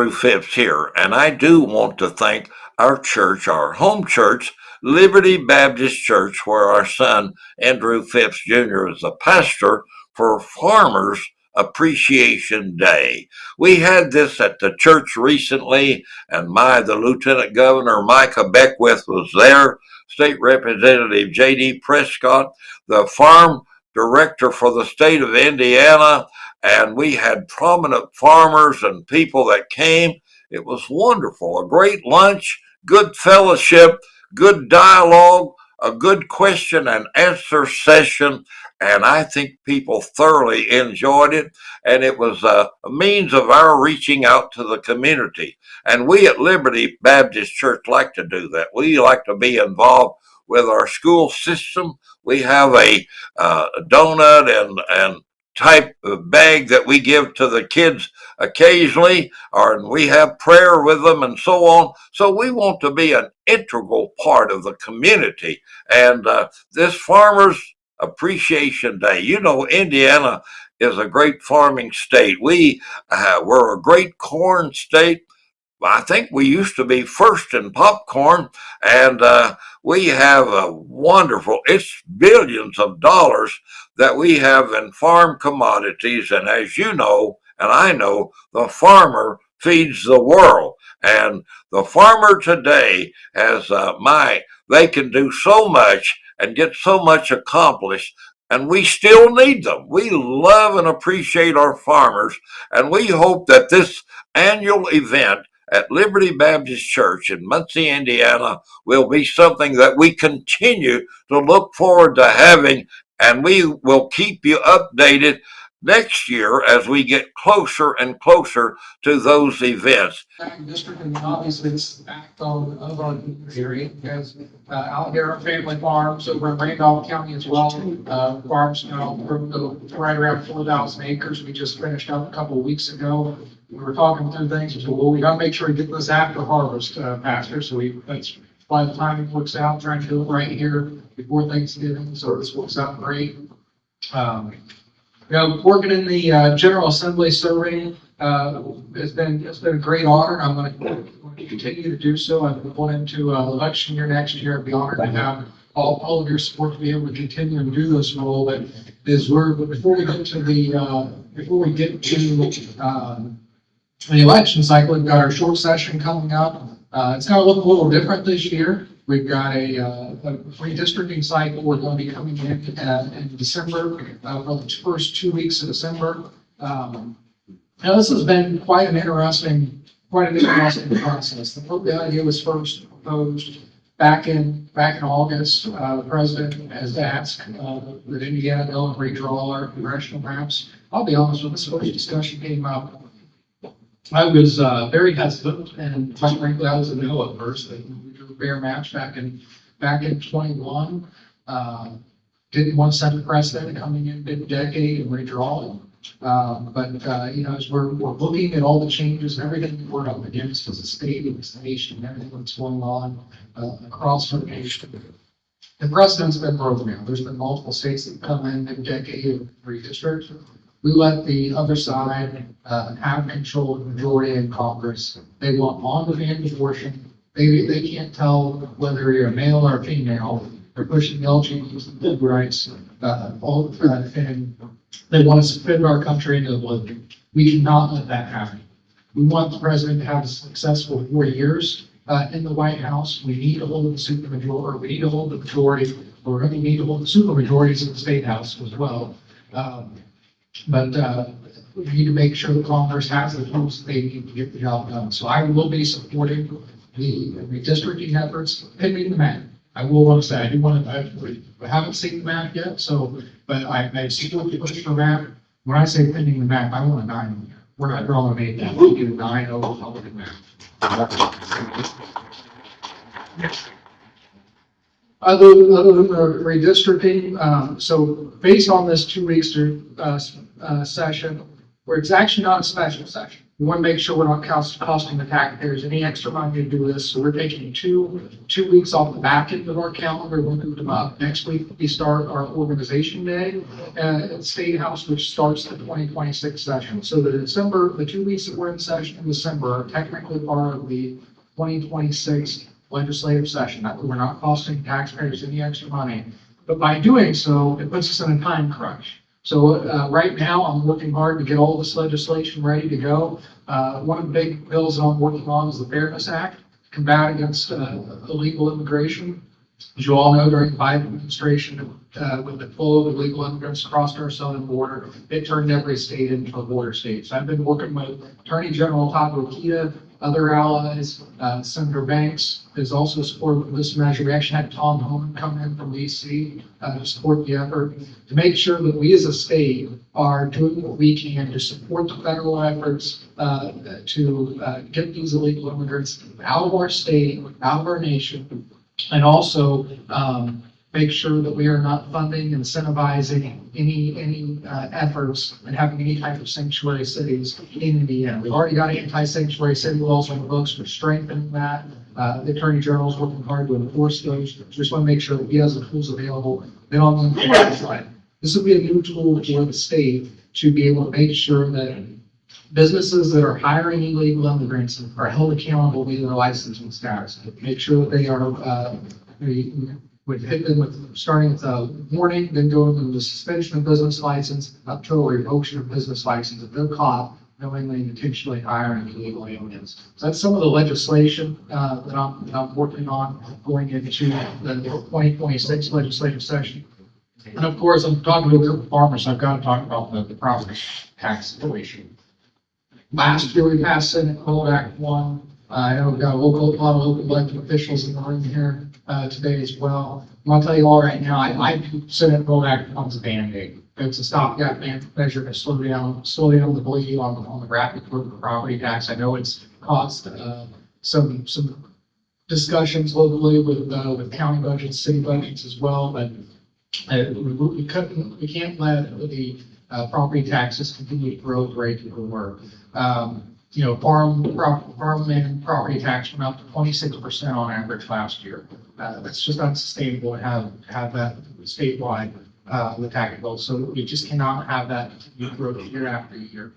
Andrew Phipps here, and I do want to thank our church, our home church, Liberty Baptist Church, where our son Andrew Phipps Jr. is a pastor, for Farmers Appreciation Day. We had this at the church recently, and the Lieutenant Governor Micah Beckwith was there, State Representative J.D. Prescott, the farm director for the state of Indiana, and we had prominent farmers and people that came. It was wonderful. A great lunch, good fellowship, good dialogue, a good question and answer session, and I think people thoroughly enjoyed it, and it was a means of our reaching out to the community. And we at Liberty Baptist Church like to do that. We like to be involved with our school system. We have a donut and type of bag that we give to the kids occasionally, or we have prayer with them and so on. So we want to be an integral part of the community. And this Farmers Appreciation Day, you know, Indiana is a great farming state. We're a great corn state. I think we used to be first in popcorn, and we have a wonderful, it's billions of dollars that we have in farm commodities. And as you know, and I know, the farmer feeds the world. And the farmer today has, they can do so much and get so much accomplished, and we still need them. We love and appreciate our farmers, and we hope that this annual event at Liberty Baptist Church in Muncie, Indiana, will be something that we continue to look forward to having, and we will keep you updated next year as we get closer and closer to those events. District, and obviously this is the backbone of our area, because out here our family farms over in Randolph County as well, farms now right around 4,000 acres. We just finished up a couple of weeks ago. We were talking through things, so well, we got to make sure we get this after harvest, Pastor. So that's why the timing works out, trying to do it right here before Thanksgiving. So this works out great. Working in the General Assembly serving, it's been a great honor. I'm going to continue to do so. I'm going into election year next year. I'd be honored to have all of your support to be able to continue and do this role. But before we get to the election cycle, we've got our short session coming up. It's going to look a little different this year. We've got a redistricting cycle. We're going to be coming in December, for the first 2 weeks of December. Now this has been quite an interesting process. The idea was first proposed back in August. The president has asked that Indiana go and redraw our congressional maps. I'll be honest, when this first discussion came up, I was very hesitant, and quite frankly, I was a no at first. We drew a fair match back in 21. Didn't want to set a precedent coming in mid-decade and redraw. As we're looking at all the changes and everything that we're up against as a state and as a nation, everything that's going on across the nation, the precedent's been broken now. There's been multiple states that come in mid-decade of redistricts. We let the other side have control of the majority in Congress. They want on-demand abortion. They can't tell whether you're a male or a female. They're pushing the LGBT rights, and they want to split our country into oblivion. We cannot let that happen. We want the president to have a successful 4 years in the White House. We need to hold the supermajority. We need to hold the majority. We're going to need to hold the supermajorities in the state house as well. We need to make sure that Congress has the tools they need to get the job done. So I will be supporting the redistricting efforts pending the map. I will want to say, I haven't seen the map yet, but I support the push for map. When I say pending the map, I want a 9. We're not drawing a 8 map. We get a 9 over Republican map. Other than the redistricting, so based on this 2 weeks session, where it's actually not a special session. We want to make sure we're not costing the taxpayers any extra money to do this. So we're taking two weeks off the back end of our calendar. We'll move them up. Next week, we start our organization day at the State House, which starts the 2026 session. So the 2 weeks that we're in session in December are technically part of the 2026 legislative session. We're not costing taxpayers any extra money. But by doing so, it puts us in a time crunch. So right now, I'm working hard to get all this legislation ready to go. One of the big bills that I'm working on is the Fairness Act, combat against illegal immigration. As you all know, during the Biden administration, with the flow of illegal immigrants across our southern border, it turned every state into a border state. So I've been working with Attorney General Todd Rokita, other allies. Senator Banks is also supportive of this measure. We actually had Tom Homan come in from DC to support the effort to make sure that we as a state are doing what we can to support the federal efforts to get these illegal immigrants out of our state, out of our nation, and also make sure that we are not funding, incentivizing any efforts and having any type of sanctuary cities in Indiana. We've already got anti-sanctuary city laws on the books. We're strengthening that. The Attorney General is working hard to enforce those. We just want to make sure that he has the tools available. Then on the enforcement side, this will be a new tool for the state to be able to make sure that businesses that are hiring illegal immigrants are held accountable via their licensing status. Make sure that they are would hit them with starting with a warning, then going to the suspension of business license up to a revocation of business license if they're caught knowingly and intentionally hiring illegal aliens. So that's some of the legislation that I'm working on going into the 2026 legislative session. And of course, I'm talking to a group of farmers, so I've got to talk about the property tax situation. Last year, we passed Senate Code Act 1. I know we've got a lot of local elected officials in the room here today as well. I'm gonna tell you all right now, I view Senate Code Act 1 as a Band-Aid. It's a stopgap measure to slow down the bleed on the rapid growth of property tax. I know it's caused some discussions locally with county budgets, city budgets as well, but we can't let the property taxes continue to grow at the rate that we were. Farmland property tax went up to 26% on average last year. That's just unsustainable to have that statewide with tax bills. So we just cannot have that continue growth year after year.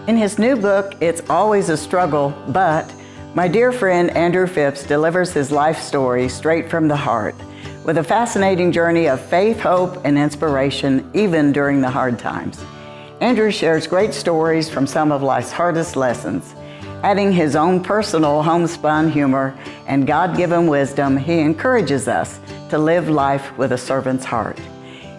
In his new book, It's Always a Struggle, But, my dear friend Andrew Phipps delivers his life story straight from the heart, with a fascinating journey of faith, hope, and inspiration, even during the hard times. Andrew shares great stories from some of life's hardest lessons. Adding his own personal homespun humor and God-given wisdom, he encourages us to live life with a servant's heart.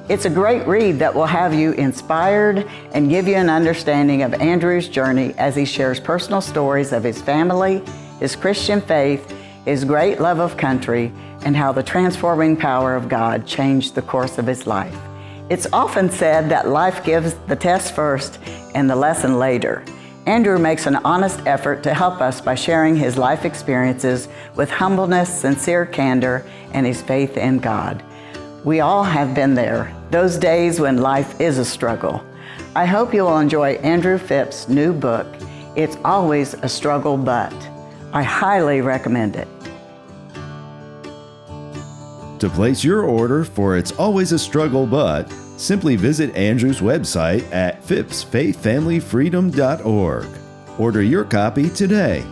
It's a great read that will have you inspired and give you an understanding of Andrew's journey as he shares personal stories of his family, his Christian faith, his great love of country, and how the transforming power of God changed the course of his life. It's often said that life gives the test first and the lesson later. Andrew makes an honest effort to help us by sharing his life experiences with humbleness, sincere candor, and his faith in God. We all have been there, those days when life is a struggle. I hope you will enjoy Andrew Phipps' new book, It's Always a Struggle, But. I highly recommend it. To place your order for It's Always a Struggle, But, simply visit Andrew's website at Phipps-Faith-Family-Freedom.org. Order your copy today.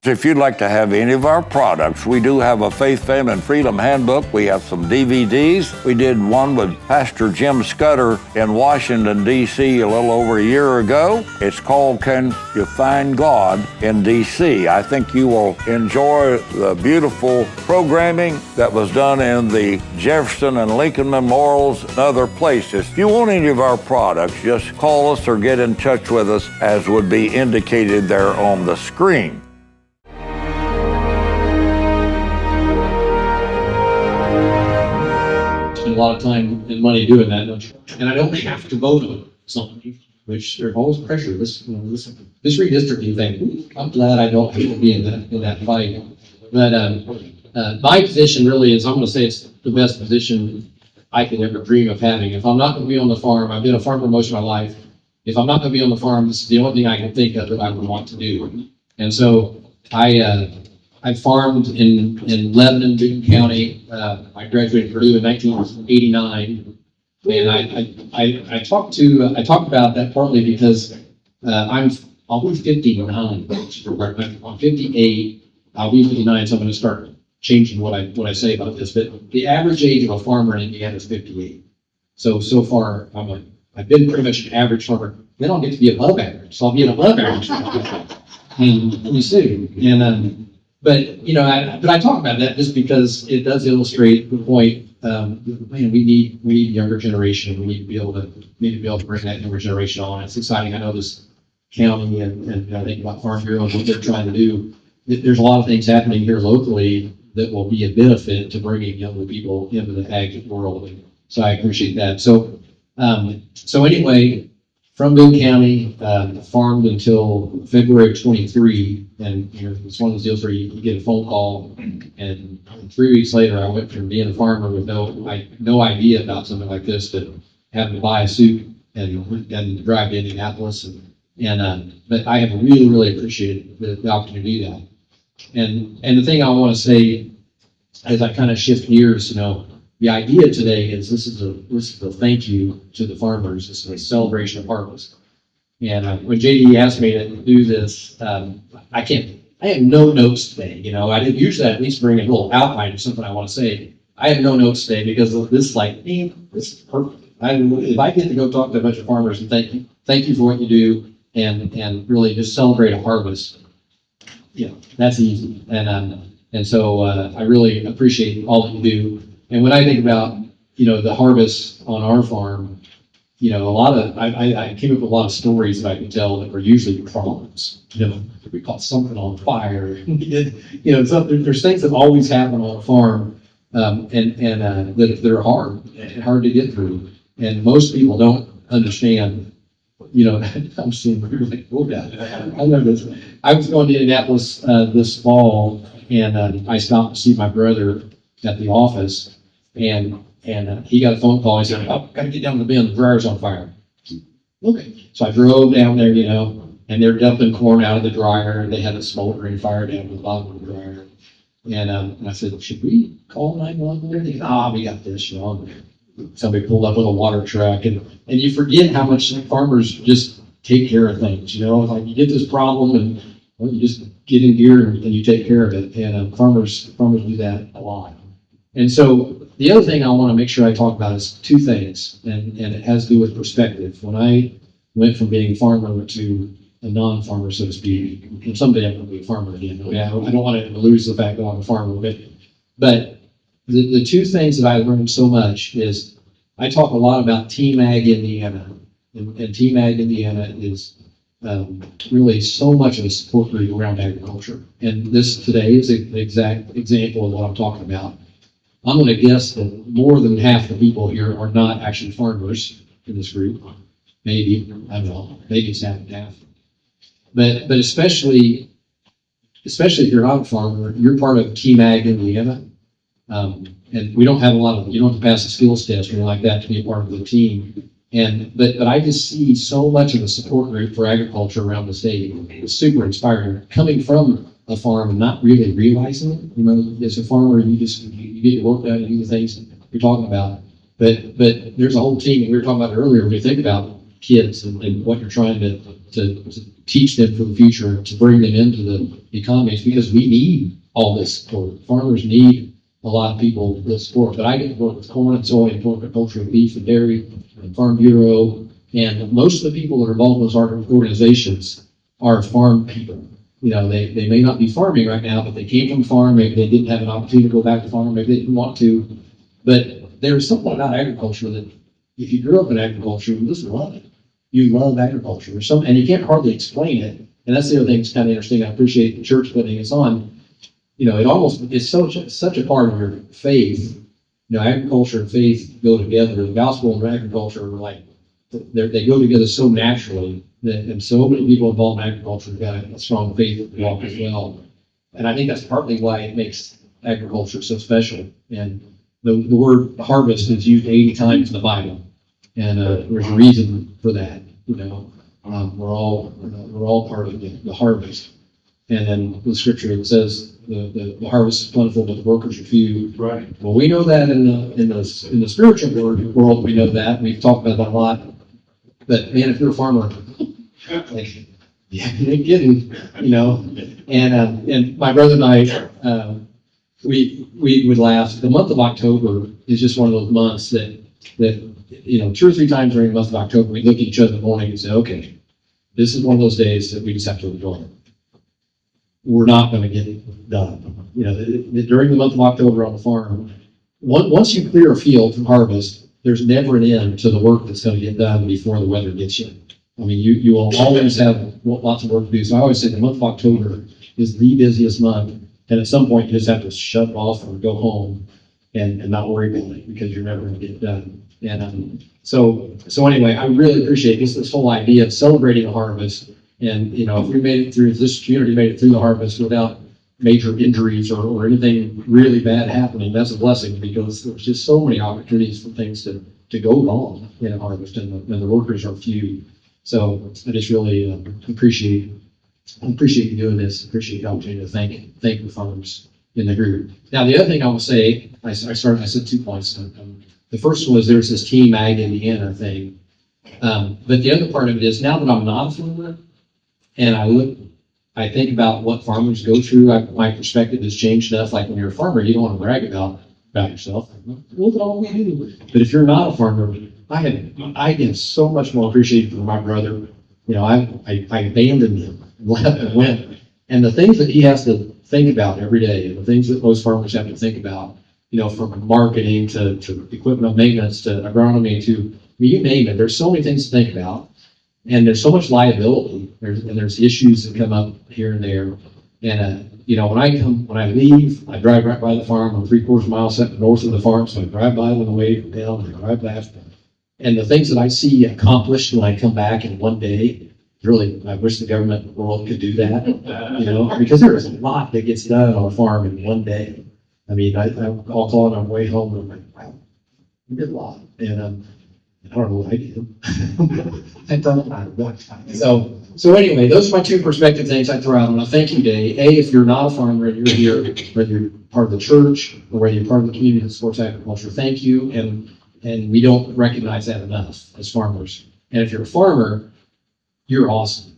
If you'd like to have any of our products, we do have a Faith, Family, and Freedom handbook. We have some DVDs. We did one with Pastor Jim Scudder in Washington, D.C. a little over a year ago. It's called Can You Find God in D.C.? I think you will enjoy the beautiful programming that was done in the Jefferson and Lincoln Memorials and other places. If you want any of our products, just call us or get in touch with us as would be indicated there on the screen. A lot of time and money doing that, don't you? And I don't have to vote on something, which there's always pressure. This redistricting thing, I'm glad I don't have to be in that fight. But my position really is, I'm going to say it's the best position I could ever dream of having. If I'm not going to be on the farm, I've been a farmer most of my life. If I'm not going to be on the farm, this is the only thing I can think of that I would want to do. And so I farmed in Lebanon, Boone County. I graduated from Purdue in 1989, and I talked about that partly because I'll be 59. I'm 58. I'll be 59, so I'm going to start changing what I say about this. But the average age of a farmer in Indiana is 58. So far I've been pretty much an average farmer. Then I'll get to be above average, so I'll be an above average farmer. And soon. But I talk about that just because it does illustrate the point. We need younger generation. We need to be able to bring that younger generation on. It's exciting. I know this county and I think about Farm Bureau and what they're trying to do. There's a lot of things happening here locally that will be a benefit to bringing younger people into the ag world. So I appreciate that. So anyway, from Boone County, farmed until February of 23, and it's one of those deals where you get a phone call, and 3 weeks later, I went from being a farmer with no idea about something like this to having to buy a suit and drive to Indianapolis, but I have really, really appreciated the opportunity to do that. And the thing I want to say as I kind of shift gears, the idea today is this is a thank you to the farmers. This is a celebration of harvest. And when JD asked me to do this, I have no notes today. I didn't usually at least bring a little outline of something I want to say. I have no notes today because of this. This is perfect. If I get to go talk to a bunch of farmers and thank you for what you do, and really just celebrate a harvest, that's easy. And so I really appreciate all that you do. And when I think about, the harvest on our farm, I came up with a lot of stories that I can tell that were usually problems. We caught something on fire. There's things that always happen on a farm, that are hard to get through. And most people don't understand. I'm seeing you're like, oh God, I know this. I was going to Indianapolis this fall, and I stopped to see my brother at the office. And he got a phone call. He said, "Oh, got to get down to the bin. The dryer's on fire." Okay. So I drove down there, and they're dumping corn out of the dryer. They had a smoldering fire down at the bottom of the dryer. And I said, "Should we call 911?" They said, we got this, Somebody pulled up with a water truck. And you forget how much farmers just take care of things, Like you get this problem and you just get in gear and you take care of it. And farmers do that a lot. And so the other thing I want to make sure I talk about is two things, and it has to do with perspective. When I went from being a farmer to a non-farmer, so to speak, and someday I'm going to be a farmer again. I don't want to lose the fact that I'm a farmer, but the two things that I learned so much is I talk a lot about Team Ag Indiana, and Team Ag Indiana is really so much of a support group around agriculture. And this today is an exact example of what I'm talking about. I'm going to guess that more than half the people here are not actually farmers in this group. Maybe, I don't know, maybe it's half and half. But especially if you're not a farmer, you're part of Team Ag Indiana. And we don't have you don't have to pass a skills test or anything like that to be a part of the team. But I just see so much of a support group for agriculture around the state. It's super inspiring. Coming from a farm and not really realizing it, as a farmer, you get your work done, you do the things you're talking about. But there's a whole team, and we were talking about it earlier, when you think about kids and what you're trying to teach them for the future, to bring them into the economy. It's because we need all this support. Farmers need a lot of people to support. But I get to work with corn and soy and horticulture and beef and dairy and Farm Bureau. And most of the people that are involved in those organizations are farm people. You know, they may not be farming right now, but they came from farm. Maybe they didn't have an opportunity to go back to farm. Maybe they didn't want to. But there's something about agriculture that if you grew up in agriculture, you just love it. You love agriculture. And you can't hardly explain it. And that's the other thing that's kind of interesting. I appreciate the church putting this on. You know, it's such a part of your faith. You know, agriculture and faith go together. The gospel and agriculture are like, they go together so naturally. And so many people involved in agriculture have got a strong faith walk as well. And I think that's partly why it makes agriculture so special. And the word harvest is used 80 times in the Bible. And there's a reason for that. You know, we're all part of the harvest. And then the scripture that says the harvest is plentiful, but the workers are few. Right. Well, we know that in the spiritual world, we know that. We've talked about that a lot. But man, if you're a farmer, like, yeah, you ain't getting, you know. And my brother and I, we would laugh. The month of October is just one of those months that you know, 2 or 3 times during the month of October, we look at each other in the morning and say, okay, this is one of those days that we just have to enjoy. We're not going to get it done. You know, during the month of October on the farm, once you clear a field for harvest, there's never an end to the work that's going to get done before the weather gets you. I mean, you will always have lots of work to do. So I always say the month of October is the busiest month. And at some point, you just have to shut off or go home and not worry about it because you're never going to get it done. And so anyway, I really appreciate this whole idea of celebrating the harvest. And, you know, if we made it through, this community made it through the harvest without major injuries or anything really bad happening, that's a blessing because there's just so many opportunities for things to go wrong in a harvest and the workers are few. So I just really appreciate you doing this. Appreciate the opportunity to thank the farmers in the group. Now, the other thing I will say, I said 2 points. The first one was there's this Team Ag Indiana thing. But the other part of it is now that I'm not a farmer and I think about what farmers go through, my perspective has changed enough. Like when you're a farmer, you don't want to brag about yourself. Look at all we do. But if you're not a farmer, I get so much more appreciation for my brother. You know, I abandoned him, left and went. And the things that he has to think about every day, and the things that most farmers have to think about, you know, from marketing to equipment maintenance to agronomy to, you name it, there's so many things to think about. And there's so much liability. There's issues that come up here and there. And, you know, when I leave, I drive right by the farm. I'm 3/4 miles north of the farm. So I drive by on the way down, I drive back. And the things that I see accomplished when I come back in one day, really, I wish the government world could do that, you know, because there is a lot that gets done on a farm in one day. I mean, I'll call it on the way home and I'm like, wow, we did a lot. And I don't know what I did. I've done a lot. So anyway, those are my 2 perspective things I throw out on a thank you day. A, if you're not a farmer and you're here, whether you're part of the church or whether you're part of the community that supports agriculture, thank you. And we don't recognize that enough as farmers. And if you're a farmer, you're awesome.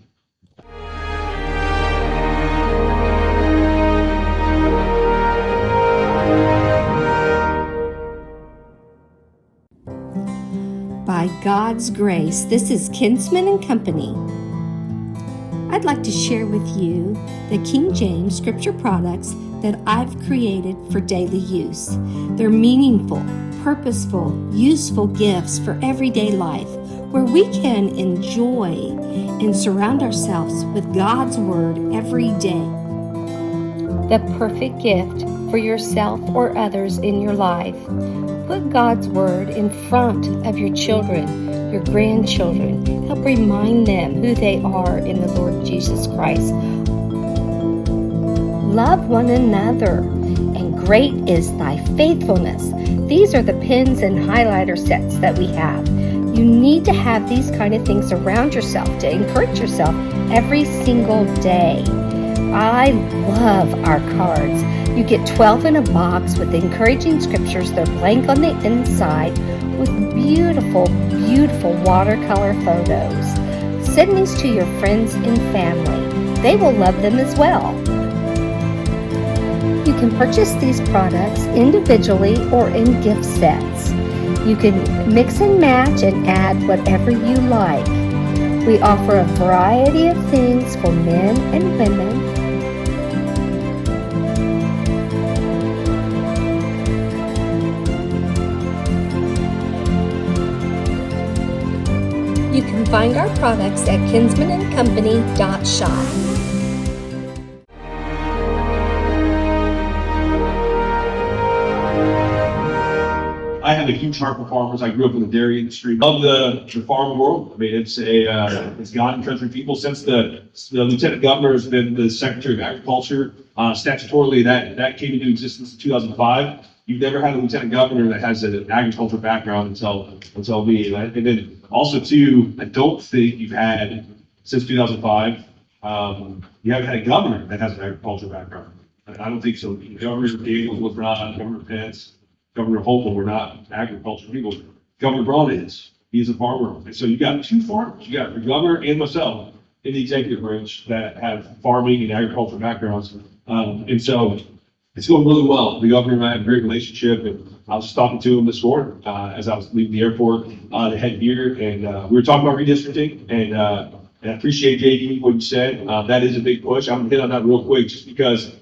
By God's grace, this is Kinsman and Company. I'd like to share with you the King James scripture products that I've created for daily use. They're meaningful, purposeful, useful gifts for everyday life where we can enjoy and surround ourselves with God's Word every day. The perfect gift for yourself or others in your life. Put God's Word in front of your children, your grandchildren. Help remind them who they are in the Lord Jesus Christ. Love one another, and great is thy faithfulness. These are the pens and highlighter sets that we have. You need to have these kind of things around yourself to encourage yourself every single day. I love our cards. You get 12 in a box with encouraging scriptures. They're blank on the inside with beautiful beautiful watercolor photos. Send these to your friends and family. They will love them as well. You can purchase these products individually or in gift sets. You can mix and match and add whatever you like. We offer a variety of things for men and women. You can find our products at kinsmanandcompany.shop. I have a huge heart for farmers. I grew up in the dairy industry. Love the farm world. I mean, it's God and country people. Since the lieutenant governor has been the secretary of agriculture, statutorily that came into existence in 2005. You've never had a lieutenant governor that has an agriculture background until me. And then also too, I don't think you've had since 2005. You haven't had a governor that has an agriculture background. I don't think so. Governor Daniels was not. Governor Pence. Governor Hochul were not agriculture people. Governor Braun is. He's a farmer. And so you got two farmers. You got the governor and myself in the executive branch that have farming and agriculture backgrounds. And so it's going really well. The governor and I have a great relationship. And I was just talking to him this morning as I was leaving the airport to head here. And we were talking about redistricting. And I appreciate, JD, what you said. That is a big push. I'm going to hit on that real quick just because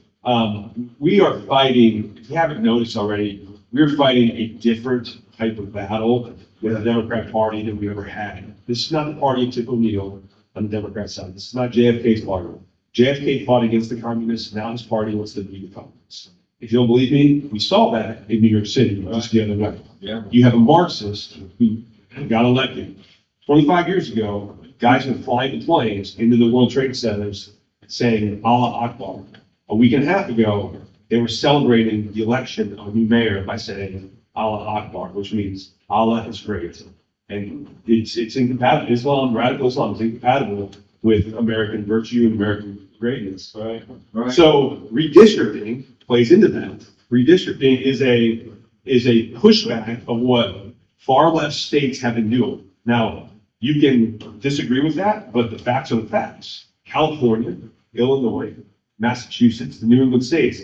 we are fighting, if you haven't noticed already, we're fighting a different type of battle with the Democrat Party than we ever had. This is not the party of Tip O'Neill on the Democrat side. This is not JFK's party. JFK fought against the communists. Now his party wants to be the communists. If you don't believe me, we saw that in New York City just the other night. Yeah. You have a Marxist who got elected 25 years ago. Guys been flying the planes into the World Trade Centers saying Allahu Akbar. A week and a half ago, they were celebrating the election of a new mayor by saying Allahu Akbar, which means Allah is great. And it's incompatible. Radical Islam is incompatible with American virtue and American greatness. Right. So redistricting plays into that. Redistricting is a pushback of what far left states have been doing. Now, you can disagree with that, but the facts are the facts. California, Illinois, Massachusetts, the New England states,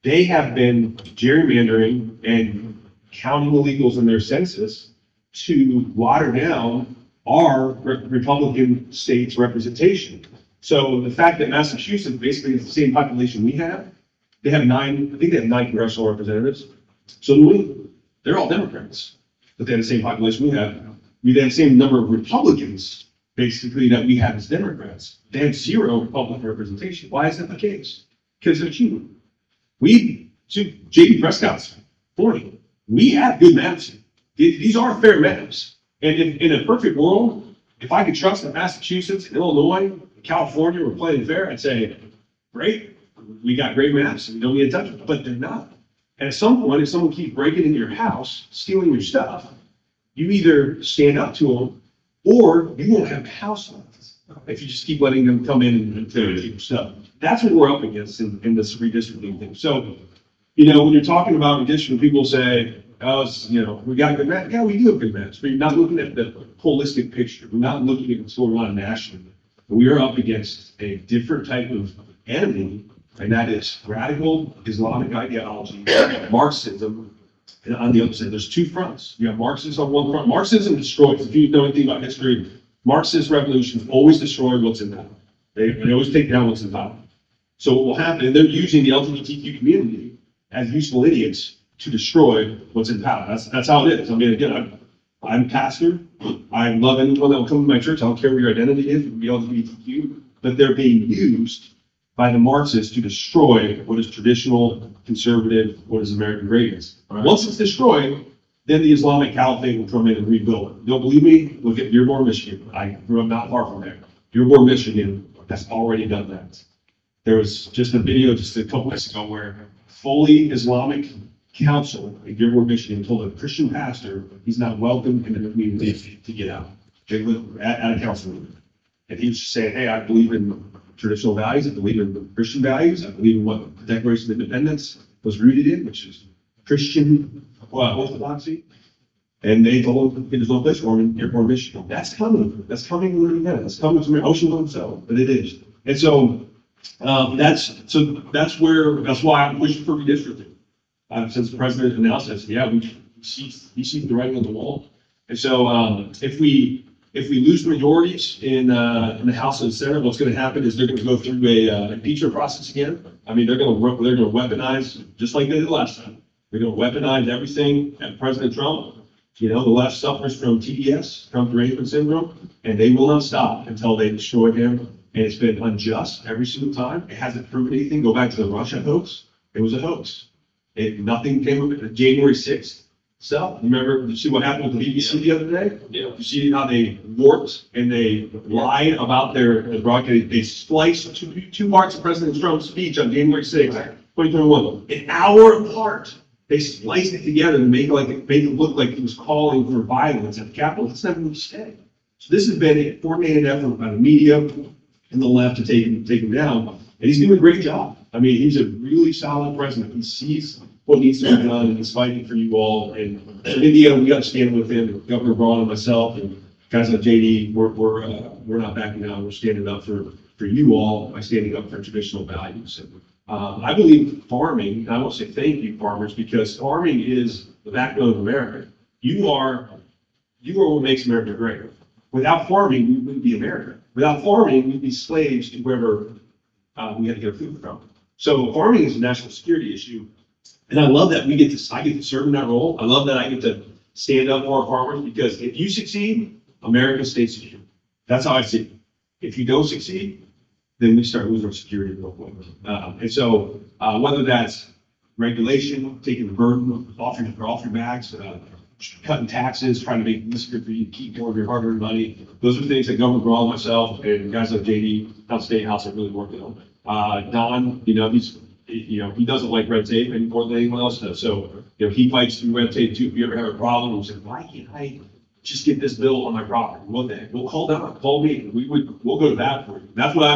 they have been gerrymandering and counting illegals in their census to water down our Republican state's representation. So the fact that Massachusetts basically has the same population we have, they have I think they have 9 congressional representatives. So they're all Democrats, but they have the same population we have. We have the same number of Republicans, basically, that we have as Democrats. They have 0 Republican representation. Why is that the case? Because they're cheating. J.B. Prescott's 40. We have good maps. These are fair maps. And in a perfect world, if I could trust that Massachusetts, Illinois, California were playing fair, I'd say, great, we got great maps and we don't need to touch them. But they're not. And at some point, if someone keeps breaking into your house, stealing your stuff, you either stand up to them or you won't have a house left if you just keep letting them come in and take your stuff. That's what we're up against in this redistricting thing. So, when you're talking about redistricting, people say, we got good maps. Yeah, we do have good maps, but you're not looking at the holistic picture. We're not looking at what's going on nationally. We are up against a different type of enemy, and that is radical Islamic ideology, Marxism, and on the other side, there's 2 fronts. You have Marxism on one front. Marxism destroys. If you know anything about history, Marxist revolutions always destroy what's in power. They always take down what's in power. So what will happen, and they're using the LGBTQ community as useful idiots to destroy what's in power. That's how it is. I mean, again, I'm a pastor. I love anyone that will come to my church. I don't care what your identity is, it can be LGBTQ, but they're being used by the Marxists to destroy what is traditional, conservative, what is American greatness. Right. Once it's destroyed, then the Islamic Caliphate will come in and rebuild it. Don't believe me? Look at Dearborn, Michigan. I grew up not far from there. Dearborn, Michigan, that's already done that. There was just a video just a couple weeks ago where fully Islamic council in Dearborn, Michigan told a Christian pastor he's not welcome in the community to get out. They live at a council meeting. And he was just saying, hey, I believe in traditional values, I believe in Christian values, I believe in what the Declaration of Independence was rooted in, which is Christian orthodoxy. And they told him there's no place for him in Dearborn, Michigan. That's coming. That's coming to Louisiana. That's coming to Ocean himself, but it is. And so that's why I'm pushing for redistricting. Since the president announced this, yeah, he sees the writing on the wall. And so if we lose majorities in the House and the Senate, what's going to happen is they're going to go through a impeachment process again. I mean, they're going to weaponize just like they did last time. They're going to weaponize everything at President Trump. You know, the left suffers from TDS, Trump derangement syndrome, and they will not stop until they destroy him. And it's been unjust every single time. It hasn't proven anything. Go back to the Russia hoax. It was a hoax. Nothing came of it. January 6th stuff. Remember, you see what happened with the BBC the other day? Yeah. You see how they warped and they lied about their broadcast. They spliced two parts of President Trump's speech on January 6th, 2021, an hour apart. They spliced it together to make it look like he was calling for violence at the Capitol. That's not what he said. So this has been a coordinated effort by the media and the left to take him down. And he's doing a great job. I mean, he's a really solid president. He sees what needs to be done, and he's fighting for you all. And in Indiana, we got to stand with him, and Governor Braun and myself, and guys like JD. We're not backing down. We're standing up for you all by standing up for traditional values. And, I believe farming, and I want to say thank you, farmers, because farming is the backbone of America. You are what makes America great. Without farming, we wouldn't be America. Without farming, we'd be slaves to wherever we had to get our food from. So farming is a national security issue. And I love that I get to serve in that role. I love that I get to stand up for our farmers, because if you succeed, America stays secure. That's how I see it. If you don't succeed, then we start losing our security real quick. And so whether that's regulation, taking the burden off your backs, cutting taxes, trying to make it easier for you to keep more of your hard-earned money, those are things that Governor Braun, myself, and guys like JD down State House are really working on. Don, he doesn't like red tape any more than anyone else does. So, he fights through red tape too. If you ever have a problem, you say, why can't I just get this bill on my property? What the heck? We'll call Don, call me. We'll go to bat for you. That's what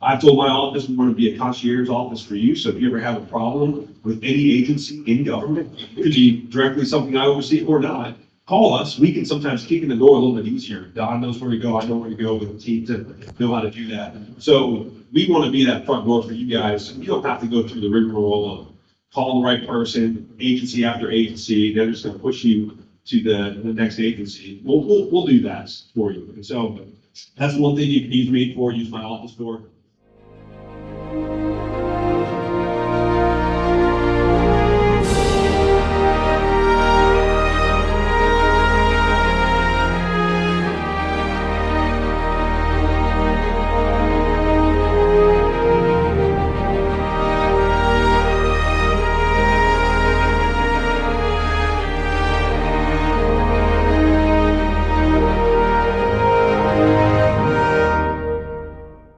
I've told my office. We want to be a concierge office for you. So if you ever have a problem with any agency in government, it could be directly something I oversee or not, call us. We can sometimes kick in the door a little bit easier. Don knows where to go. I know where to go with the team to know how to do that. So we want to be that front door for you guys. You don't have to go through the rigmarole of calling the right person, agency after agency. They're just going to push you to the next agency. We'll do that for you. And so that's one thing you can use me for, use my office for.